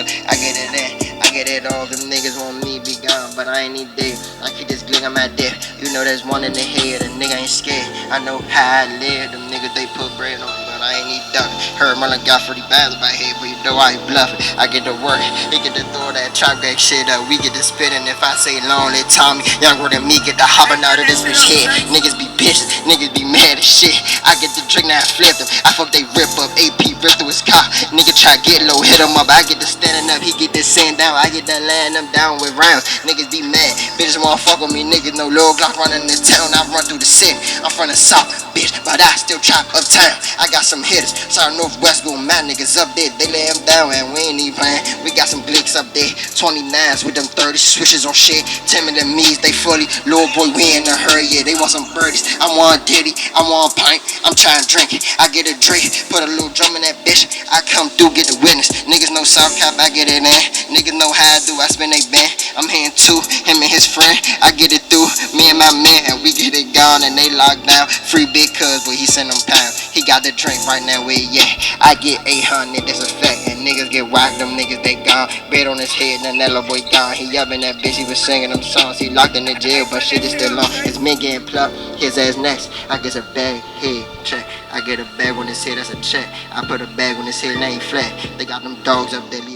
fuck, I get it in. I get it all, them niggas want me be gone, but I ain't need dead. I keep this glick on my dick. You know there's one in the head, a nigga ain't scared. I know how I live, them niggas they put bread on, but I ain't need duck. Heard Merlin got 40 bands by head, but you know I ain't bluffing. I get to work, he get to throw that trap back shit up. We get to spitting. If I say lonely, Tommy, younger than me, get the hopping out of this bitch head. Niggas be bitches, niggas be mad as shit. I get the drink, now I flip them. I fuck they rip up, AP rip through his car. Nigga try get low, hit him up. I get to standing up, he get this sitting down. I get to laying them down with rounds. Niggas be mad, bitches wanna fuck with me. Niggas no Lil Glock running this town. I run through the city, I'm from the south, bitch, but I still chop uptown. I got some hitters, sorry Northwest going mad niggas up there. They lay them down and we ain't even playing. We got some glicks up there, 29s with them 30 switches on shit. Timid and me's, they fully. Lil boy, we in a hurry, yeah, they want some birdies. I want Diddy, I want pint, I'm trying to drink it. I get a drink, put a little drum in that bitch. I come through, get the witness. Niggas know South Cap, I get it in. Niggas know how I do, I spin they band. I'm hitting two, him and his friend. I get it through, me and my man, and we get it gone and they locked down. Free big cuz, but he send them pounds. He got the drink right now, where he at? I get 800, that's a fact. And niggas get whacked, them niggas they gone. Bed on his head, and that little boy gone. He up in that bitch, he was singing them songs. He locked in the jail, but shit is still on. It's me getting plucked, his ass next. I get a bag, head, check. I get a bag when it's here, that's a check. I put a bag when it's here, and ain't flat. They got them dogs up there.